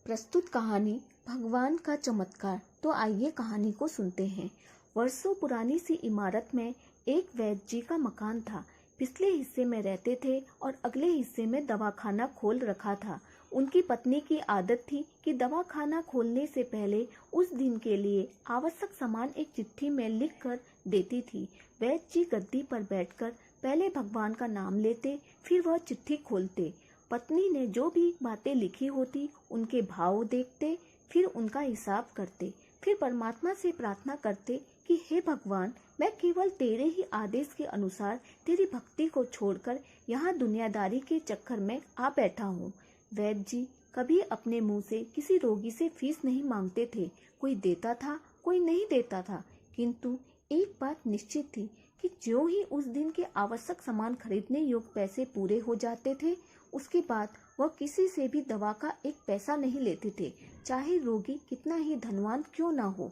प्रस्तुत कहानी भगवान का चमत्कार। तो आइए कहानी को सुनते हैं। वर्षों पुरानी सी इमारत में एक वैद्य जी का मकान था। पिछले हिस्से में रहते थे और अगले हिस्से में दवाखाना खोल रखा था। उनकी पत्नी की आदत थी कि दवाखाना खोलने से पहले उस दिन के लिए आवश्यक सामान एक चिट्ठी में लिख कर देती थी। वैद्य जी गद्दी पर बैठकर पहले भगवान का नाम लेते, फिर वह चिट्ठी खोलते। पत्नी ने जो भी बातें लिखी होती उनके भाव देखते, फिर उनका हिसाब करते, फिर परमात्मा से प्रार्थना करते कि हे भगवान, मैं केवल तेरे ही आदेश के अनुसार तेरी भक्ति को छोड़कर यहाँ दुनियादारी के चक्कर में आ बैठा हूँ। वैद्य जी कभी अपने मुंह से किसी रोगी से फीस नहीं मांगते थे। कोई देता था, कोई नहीं देता था, किंतु एक बात निश्चित थी कि जो ही उस दिन के आवश्यक सामान खरीदने योग्य पैसे पूरे हो जाते थे, उसके बाद वह किसी से भी दवा का एक पैसा नहीं लेते थे, चाहे रोगी कितना ही धनवान क्यों ना हो।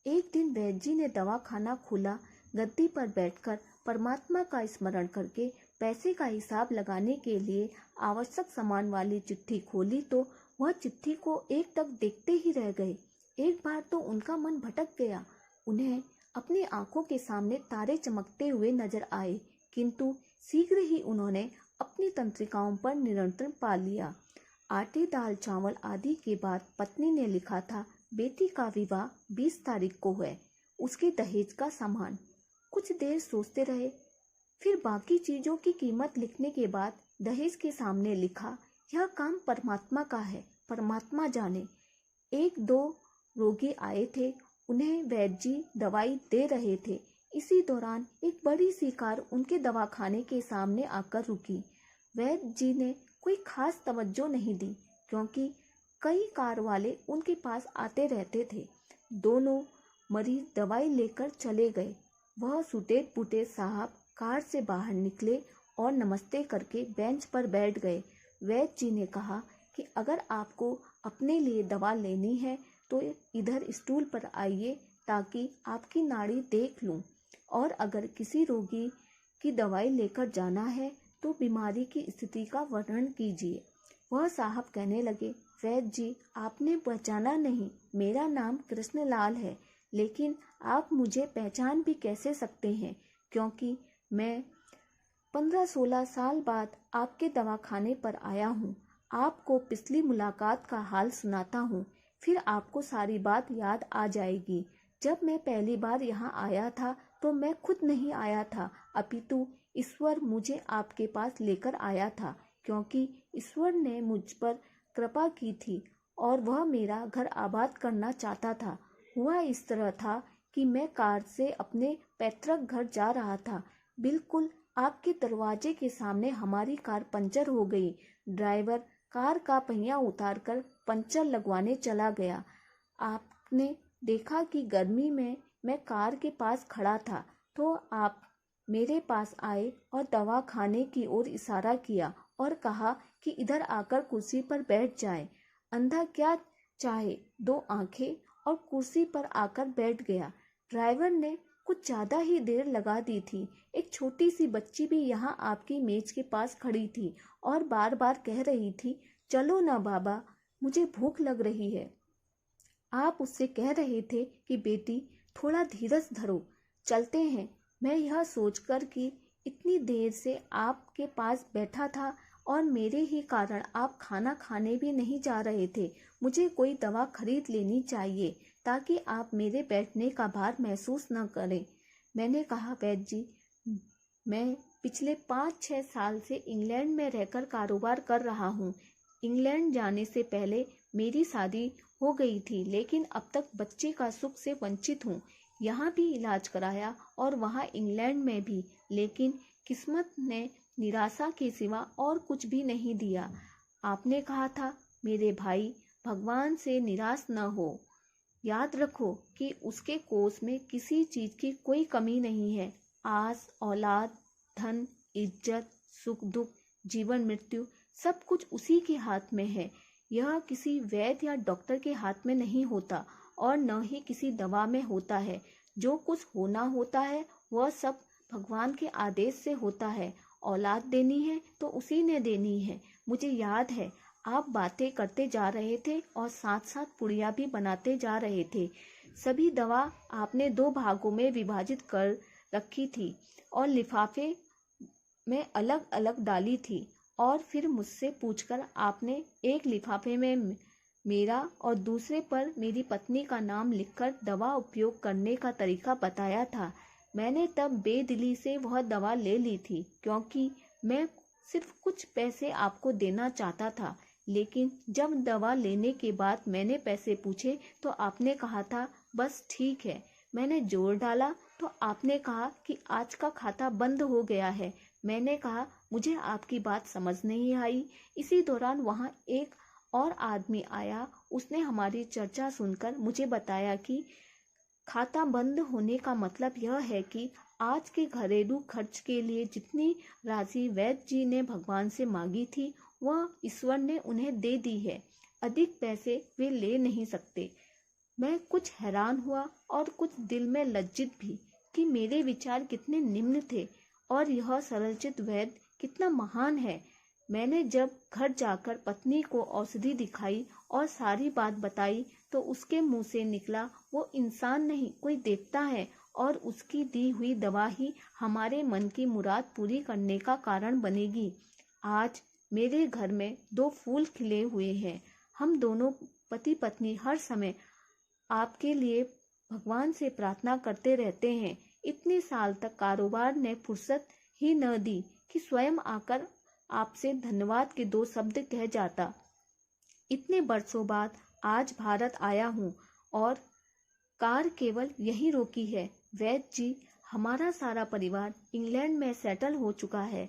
एक दिन वैद्य जी ने दवाखाना खोला। गद्दी पर बैठकर परमात्मा का स्मरण करके पैसे का हिसाब लगाने के लिए आवश्यक सामान वाली चिट्ठी खोली तो वह चिट्ठी को एकटक देखते ही रह गए। एक बार तो उनका मन भटक गया। उन्हें अपनी आंखों के सामने तारे चमकते हुए नजर आए, किंतु शीघ्र ही उन्होंने अपनी तंत्रिकाओं पर नियंत्रण पा लिया। आटे, दाल, चावल आदि के बाद पत्नी ने लिखा था, बेटी का विवाह 20 तारीख को है, उसके दहेज का सामान। कुछ देर सोचते रहे, फिर बाकी चीजों की कीमत लिखने के बाद दहेज के सामने लिखा, यह काम परमात्मा का है, परमात्मा जाने। 1-2 रोगी आए थे, उन्हें वैद्य जी दवाई दे रहे थे। इसी दौरान एक बड़ी सी कार उनके दवाखाने के सामने आकर रुकी। वैद्य जी ने कोई खास तवज्जो नहीं दी, क्योंकि कई कार वाले उनके पास आते रहते थे। दोनों मरीज दवाई लेकर चले गए। वह सूटे-पुटे साहब कार से बाहर निकले और नमस्ते करके बेंच पर बैठ गए। वैद्य जी ने कहा कि अगर आपको अपने लिए दवा लेनी है तो इधर स्टूल पर आइए ताकि आपकी नाड़ी देख लूं, और अगर किसी रोगी की दवाई लेकर जाना है तो बीमारी की स्थिति का वर्णन कीजिए। वह साहब कहने लगे, वैद्य जी, आपने पहचाना नहीं, मेरा नाम कृष्णलाल है, लेकिन आप मुझे पहचान भी कैसे सकते हैं, क्योंकि मैं 15-16 साल बाद आपके दवाखाने पर आया हूँ। आपको पिछली मुलाकात का हाल सुनाता हूँ, फिर आपको सारी बात याद आ जाएगी। जब मैं पहली बार यहाँ आया था तो मैं खुद नहीं आया था, अपितु ईश्वर मुझे आपके पास लेकर आया था, क्योंकि ईश्वर ने मुझ पर कृपा की थी और वह मेरा घर आबाद करना चाहता था। हुआ इस तरह था कि मैं कार से अपने पैतृक घर जा रहा था। बिल्कुल आपके दरवाजे के सामने हमारी कार पंचर हो गई। ड्राइवर कार का पहिया उतारकर पंचर लगवाने चला गया। आपने देखा कि गर्मी में मैं कार के पास खड़ा था, तो आप मेरे पास आए और दवा खाने की ओर इशारा किया और कहा कि इधर आकर कुर्सी पर बैठ जाए। अंधा क्या चाहे, 2 आंखें, और कुर्सी पर आकर बैठ गया। ड्राइवर ने कुछ ज्यादा ही देर लगा दी थी। एक छोटी सी बच्ची भी यहाँ आपकी मेज के पास खड़ी थी और बार बार कह रही थी, चलो ना बाबा, मुझे भूख लग रही है। आप उससे कह रहे थे कि बेटी, थोड़ा धीरज धरो, चलते हैं। मैं यह सोचकर कि इतनी देर से आपके पास बैठा था और मेरे ही कारण आप खाना खाने भी नहीं जा रहे थे, मुझे कोई दवा खरीद लेनी चाहिए ताकि आप मेरे बैठने का भार महसूस न करें। मैंने कहा, वैद्य जी, मैं पिछले 5-6 साल से इंग्लैंड में रहकर कारोबार कर रहा हूँ। इंग्लैंड जाने से पहले मेरी शादी हो गई थी, लेकिन अब तक बच्चे का सुख से वंचित हूँ। यहाँ भी इलाज कराया और वहाँ इंग्लैंड में भी, लेकिन किस्मत ने निराशा के सिवा और कुछ भी नहीं दिया। आपने कहा था, मेरे भाई, भगवान से निराश न हो। याद रखो कि उसके कोष में किसी चीज की कोई कमी नहीं है। आस, औलाद, धन, इज्जत, सुख दुख, जीवन मृत्यु, सब कुछ उसी के हाथ में है। यह किसी वैद्य या डॉक्टर के हाथ में नहीं होता और न ही किसी दवा में होता है। जो कुछ होना होता है वह सब भगवान के आदेश से होता है। औलाद देनी है तो उसी ने देनी है। मुझे याद है आप बातें करते जा रहे थे और साथ साथ पुड़िया भी बनाते जा रहे थे। सभी दवा आपने 2 भागों में विभाजित कर रखी थी और लिफाफे में अलग अलग डाली थी, और फिर मुझसे पूछकर आपने एक लिफाफे में मेरा और दूसरे पर मेरी पत्नी का नाम लिखकर दवा उपयोग करने का तरीका बताया था। मैंने तब बेदिली से वह दवा ले ली थी, क्योंकि मैं सिर्फ कुछ पैसे आपको देना चाहता था। लेकिन जब दवा लेने के बाद मैंने पैसे पूछे तो आपने कहा था बस ठीक है। मैंने जोर डाला तो आपने कहा कि आज का खाता बंद हो गया है। मैंने कहा मुझे आपकी बात समझ नहीं आई। इसी दौरान वहाँ एक और आदमी आया। उसने हमारी चर्चा सुनकर मुझे बताया कि खाता बंद होने का मतलब यह है कि आज के घरेलू खर्च के लिए जितनी राशि वैद्य जी ने भगवान से मांगी थी वह ईश्वर ने उन्हें दे दी है। अधिक पैसे वे ले नहीं सकते। मैं कुछ हैरान हुआ और कुछ दिल में लज्जित भी कि मेरे विचार कितने निम्न थे और यह सरलचित वैद्य कितना महान है। मैंने जब घर जाकर पत्नी को औषधि दिखाई और सारी बात बताई तो उसके मुंह से निकला वो इंसान नहीं कोई देवता है, और उसकी दी हुई दवा ही हमारे मन की मुराद पूरी करने का कारण बनेगी। आज मेरे घर में 2 फूल खिले हुए हैं। हम दोनों पति पत्नी हर समय आपके लिए भगवान से प्रार्थना करते रहते हैं। इतने साल तक कारोबार ने फुर्सत ही न दी कि स्वयं आकर आपसे धन्यवाद के 2 शब्द कह जाता। इतने वर्षों बाद आज भारत आया हूँ और कार केवल यही रोकी है। वैद्य जी, हमारा सारा परिवार इंग्लैंड में सेटल हो चुका है।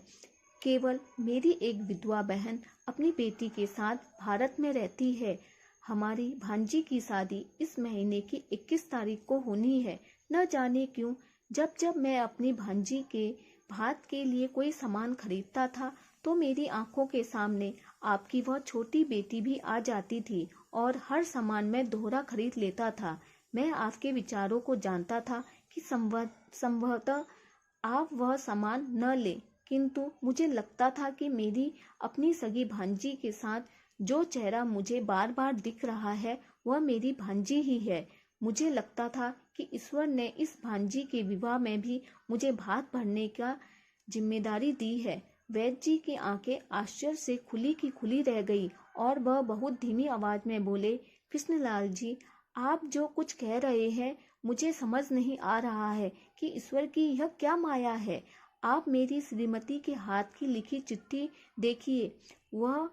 केवल मेरी एक विधवा बहन अपनी बेटी के साथ भारत में रहती है। हमारी भांजी की शादी इस महीने की 21 तारीख को होनी है। न जाने क्यों जब जब मैं अपनी भांजी के भात के लिए कोई सामान खरीदता था तो मेरी आंखों के सामने आपकी वह छोटी बेटी भी आ जाती थी और हर सामान मैं दोहरा खरीद लेता था। मैं आपके विचारों को जानता था कि संभवतः आप वह सामान न ले, किंतु मुझे लगता था कि मेरी अपनी सगी भांजी के साथ जो चेहरा मुझे बार बार दिख रहा है वह मेरी भांजी ही है। मुझे लगता था कि ईश्वर ने इस भांजी के विवाह में भी मुझे भात भरने का जिम्मेदारी दी है। वैद्य जी की आंखें आश्चर्य से खुली की खुली रह गई और वह बहुत धीमी आवाज में बोले, कृष्णलाल जी, आप जो कुछ कह रहे हैं मुझे समझ नहीं आ रहा है कि ईश्वर की यह क्या माया है। आप मेरी श्रीमती के हाथ की लिखी चिट्ठी देखिए। वह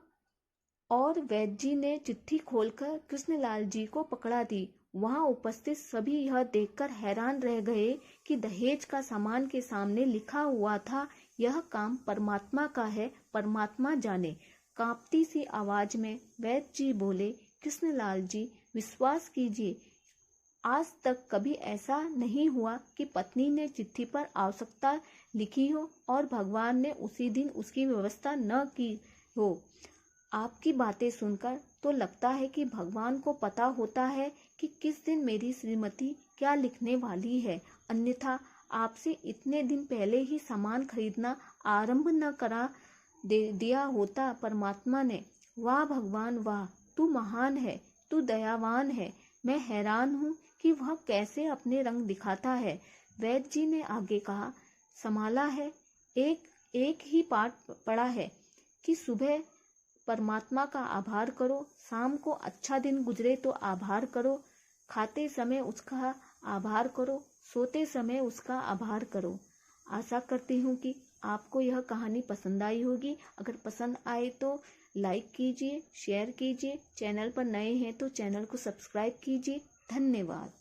और वैद्य जी ने चिट्ठी खोलकर कृष्णलाल जी को पकड़ा दी। वहां उपस्थित सभी यह देखकर हैरान रह गए कि दहेज का सामान के सामने लिखा हुआ था, यह काम परमात्मा का है, परमात्मा जाने। कांपती सी आवाज में वैद्य जी बोले, कृष्णलाल जी, विश्वास कीजिए, आज तक कभी ऐसा नहीं हुआ कि पत्नी ने चिट्ठी पर आवश्यकता लिखी हो और भगवान ने उसी दिन उसकी व्यवस्था न की हो। आपकी बातें सुनकर तो लगता है कि भगवान को पता होता है कि किस दिन मेरी श्रीमती क्या लिखने वाली है, अन्यथा आपसे इतने दिन पहले ही सामान खरीदना आरंभ न करा दिया होता परमात्मा ने। वाह भगवान वाह, तू महान है, तू दयावान है। मैं हैरान हूँ कि वह कैसे अपने रंग दिखाता है। वैद्य जी ने आगे कहा, संभाला है, एक ही पाठ पढ़ा है कि सुबह परमात्मा का आभार करो, शाम को अच्छा दिन गुजरे तो आभार करो, खाते समय उसका आभार करो, सोते समय उसका आभार करो। आशा करती हूँ कि आपको यह कहानी पसंद आई होगी। अगर पसंद आए तो लाइक कीजिए, शेयर कीजिए। चैनल पर नए हैं तो चैनल को सब्सक्राइब कीजिए। धन्यवाद।